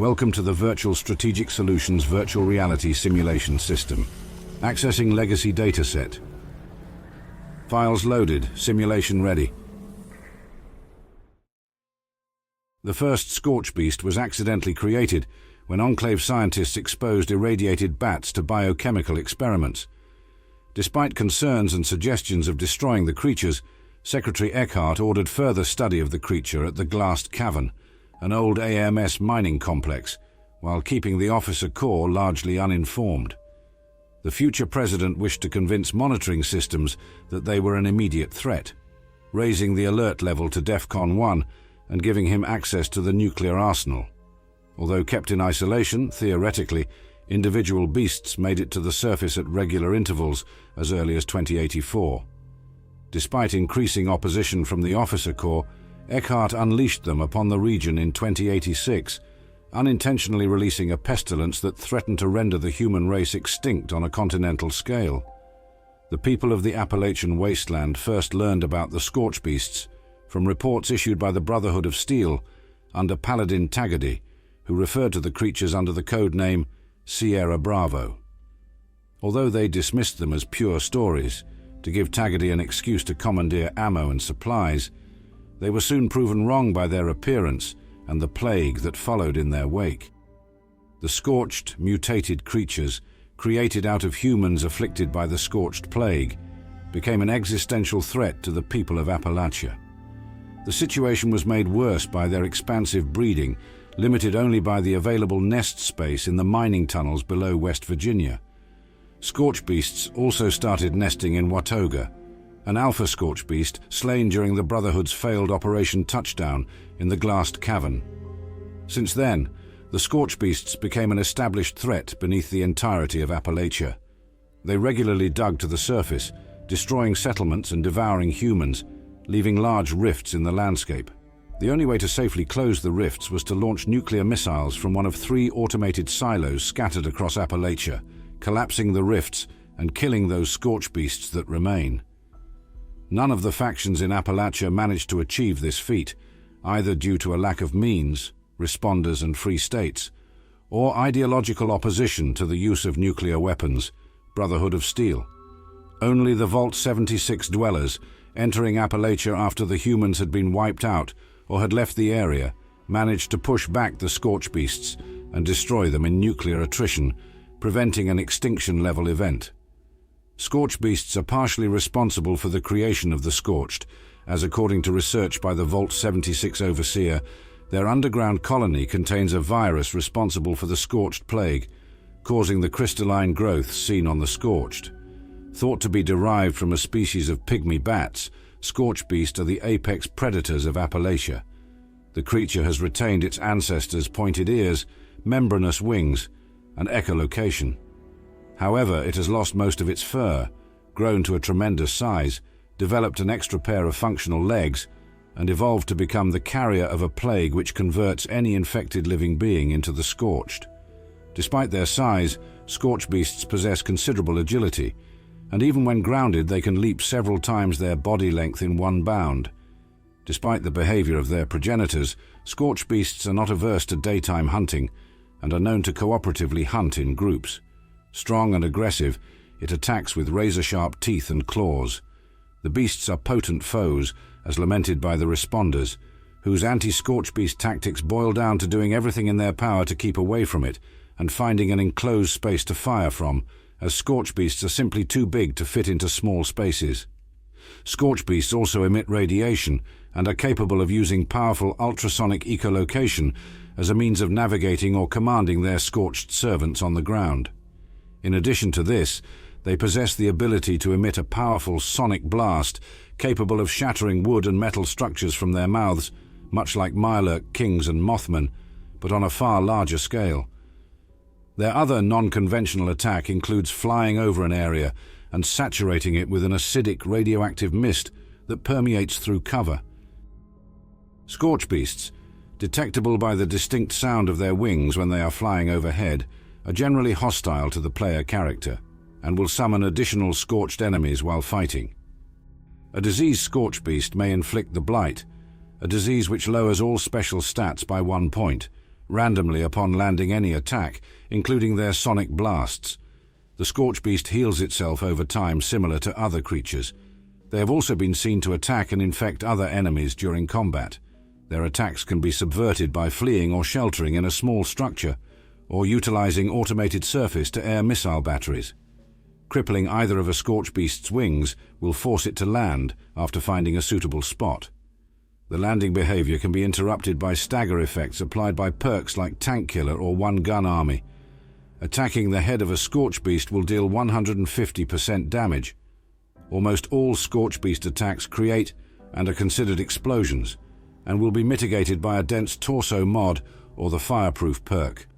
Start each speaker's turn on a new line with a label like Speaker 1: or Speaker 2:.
Speaker 1: Welcome to the Virtual Strategic Solutions Virtual Reality Simulation System. Accessing Legacy Dataset. Files loaded, simulation ready. The first Scorchbeast was accidentally created when Enclave scientists exposed irradiated bats to biochemical experiments. Despite concerns and suggestions of destroying the creatures, Secretary Eckhart ordered further study of the creature at the Glassed Cavern, an old AMS mining complex, while keeping the officer corps largely uninformed. The future president wished to convince monitoring systems that they were an immediate threat, raising the alert level to DEFCON 1 and giving him access to the nuclear arsenal. Although kept in isolation, theoretically, individual beasts made it to the surface at regular intervals as early as 2084. Despite increasing opposition from the officer corps, Eckhart unleashed them upon the region in 2086, unintentionally releasing a pestilence that threatened to render the human race extinct on a continental scale. The people of the Appalachian wasteland first learned about the Scorchbeasts from reports issued by the Brotherhood of Steel under Paladin Tagady, who referred to the creatures under the code name Sierra Bravo. Although they dismissed them as pure stories, to give Tagady an excuse to commandeer ammo and supplies, they were soon proven wrong by their appearance and the plague that followed in their wake. The scorched, mutated creatures, created out of humans afflicted by the Scorched Plague, became an existential threat to the people of Appalachia. The situation was made worse by their expansive breeding, limited only by the available nest space in the mining tunnels below West Virginia. Scorchbeasts also started nesting in Watoga, an alpha Scorchbeast slain during the Brotherhood's failed Operation Touchdown in the Glassed Cavern. Since then, the Scorchbeasts became an established threat beneath the entirety of Appalachia. They regularly dug to the surface, destroying settlements and devouring humans, leaving large rifts in the landscape. The only way to safely close the rifts was to launch nuclear missiles from one of 3 automated silos scattered across Appalachia, collapsing the rifts and killing those Scorchbeasts that remain. None of the factions in Appalachia managed to achieve this feat, either due to a lack of means, responders and free states, or ideological opposition to the use of nuclear weapons, Brotherhood of Steel. Only the Vault 76 dwellers, entering Appalachia after the humans had been wiped out or had left the area, managed to push back the Scorchbeasts and destroy them in nuclear attrition, preventing an extinction-level event. Scorchbeasts are partially responsible for the creation of the Scorched, as according to research by the Vault 76 overseer, their underground colony contains a virus responsible for the Scorched Plague, causing the crystalline growths seen on the Scorched. Thought to be derived from a species of pygmy bats, Scorchbeasts are the apex predators of Appalachia. The creature has retained its ancestors' pointed ears, membranous wings, and echolocation. However, it has lost most of its fur, grown to a tremendous size, developed an extra pair of functional legs, and evolved to become the carrier of a plague which converts any infected living being into the Scorched. Despite their size, Scorchbeasts possess considerable agility, and even when grounded they can leap several times their body length in one bound. Despite the behavior of their progenitors, Scorchbeasts are not averse to daytime hunting, and are known to cooperatively hunt in groups. Strong and aggressive, it attacks with razor-sharp teeth and claws. The beasts are potent foes, as lamented by the responders, whose anti-Scorchbeast tactics boil down to doing everything in their power to keep away from it and finding an enclosed space to fire from, as Scorchbeasts are simply too big to fit into small spaces. Scorchbeasts also emit radiation and are capable of using powerful ultrasonic echolocation as a means of navigating or commanding their scorched servants on the ground. In addition to this, they possess the ability to emit a powerful sonic blast capable of shattering wood and metal structures from their mouths, much like Mirelurk kings and Mothmen, but on a far larger scale. Their other non-conventional attack includes flying over an area and saturating it with an acidic radioactive mist that permeates through cover. Scorchbeasts, detectable by the distinct sound of their wings when they are flying overhead, are generally hostile to the player character and will summon additional scorched enemies while fighting. A diseased Scorchbeast may inflict the Blight, a disease which lowers all special stats by 1 point, randomly upon landing any attack, including their sonic blasts. The Scorchbeast heals itself over time, similar to other creatures. They have also been seen to attack and infect other enemies during combat. Their attacks can be subverted by fleeing or sheltering in a small structure, or utilizing automated surface-to-air missile batteries. Crippling either of a Scorchbeast's wings will force it to land after finding a suitable spot. The landing behavior can be interrupted by stagger effects applied by perks like Tank Killer or One Gun Army. Attacking the head of a Scorchbeast will deal 150% damage. Almost all Scorchbeast attacks create and are considered explosions, and will be mitigated by a dense torso mod or the fireproof perk.